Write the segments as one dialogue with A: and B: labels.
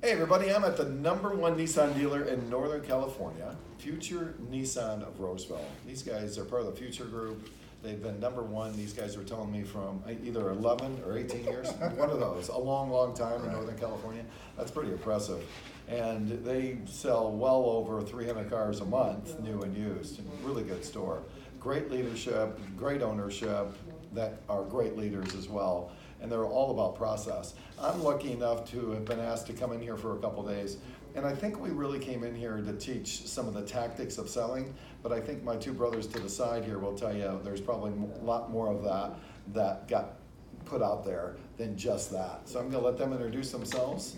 A: Hey everybody, I'm at the #1 Nissan dealer in Northern California, Future Nissan of Roseville. These guys are part of the Future Group. They've been #1. These guys were telling me from either 11 or 18 years, one of those, a long, long time in Northern California. That's pretty impressive. And they sell well over 300 cars a month, new and used. Really good store. Great leadership, great ownership that are great leaders as well. And they're all about process. I'm lucky enough to have been asked to come in here for a couple days, and I think we really came in here to teach some of the tactics of selling, but I think my two brothers to the side here will tell you there's probably a lot more of that got put out there than just that. So I'm gonna let them introduce themselves.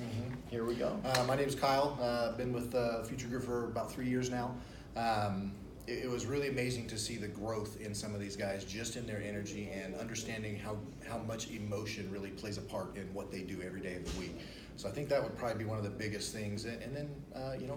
A: Here we go.
B: My name's Kyle. Been with Future Group for about 3 years now. It was really amazing to see the growth in some of these guys, just in their energy and understanding how much emotion really plays a part in what they do every day of the week. So I think that would probably be one of the biggest things. And then,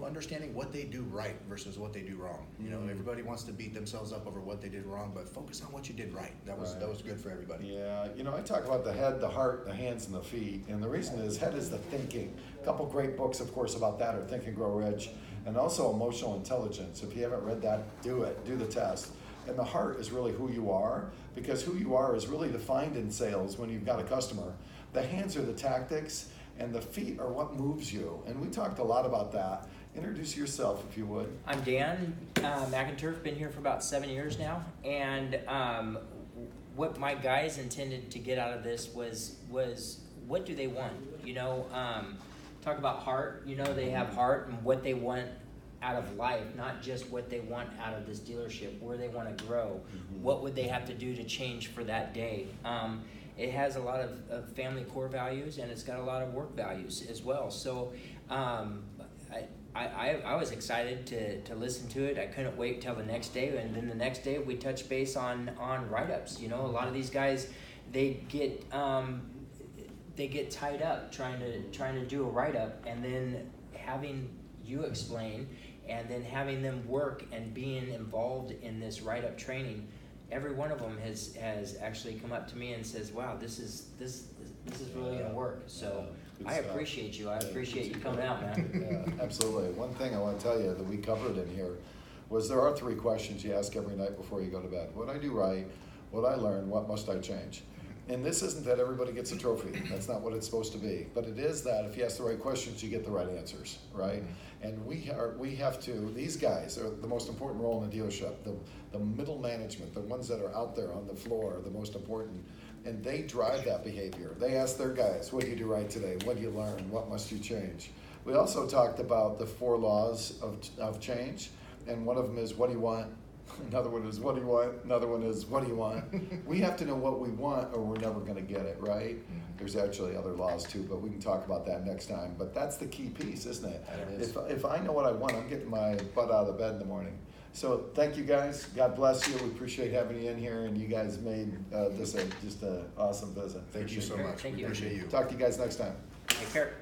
B: understanding what they do right versus what they do wrong. Everybody wants to beat themselves up over what they did wrong, but focus on what you did right. That was good for everybody.
A: Yeah, I talk about the head, the heart, the hands, and the feet. And the reason is head is the thinking. A couple great books, of course, about that are Think and Grow Rich, and also Emotional Intelligence. If you haven't read that, do it. Do the test. And the heart is really who you are, because who you are is really defined in sales when you've got a customer. The hands are the tactics, and the feet are what moves you. And we talked a lot about that. Introduce yourself, if you would.
C: I'm Dan McInturf, been here for about 7 years now. And what my guys intended to get out of this was what do they want? Talk about heart. They have heart and what they want out of life, not just what they want out of this dealership, where they want to grow. What would they have to do to change for that day? It has a lot of family core values, and it's got a lot of work values as well. So I was excited to listen to it. I couldn't wait till the next day, and then the next day we touched base on write-ups. A lot of these guys, they get tied up trying to do a write-up, and then having you explain, and then having them work and being involved in this write-up training. Every one of them has actually come up to me and says, "Wow, this is really going to work." So I appreciate you. I appreciate you coming out, man.
A: Yeah, absolutely. One thing I want to tell you that we covered in here was there are 3 questions you ask every night before you go to bed. What I do right, what I learned, what must I change? And this isn't that everybody gets a trophy. That's not what it's supposed to be. But it is that if you ask the right questions, you get the right answers, right? And we have to, these guys are the most important role in the dealership. The middle management, the ones that are out there on the floor are the most important. And they drive that behavior. They ask their guys, what do you do right today? What do you learn? What must you change? We also talked about the 4 laws of change. And one of them is, what do you want? Another one is, what do you want? Another one is, what do you want? We have to know what we want, or we're never going to get it, right? There's actually other laws too, but we can talk about that next time. But that's the key piece, isn't it? If I know what I want, I'm getting my butt out of the bed in the morning. So thank you guys. God bless you. We appreciate having you in here, and you guys made this just an awesome visit.
B: Thank you so much.
C: Thank you.
B: Appreciate you.
A: Talk to you guys next time.
C: Take care.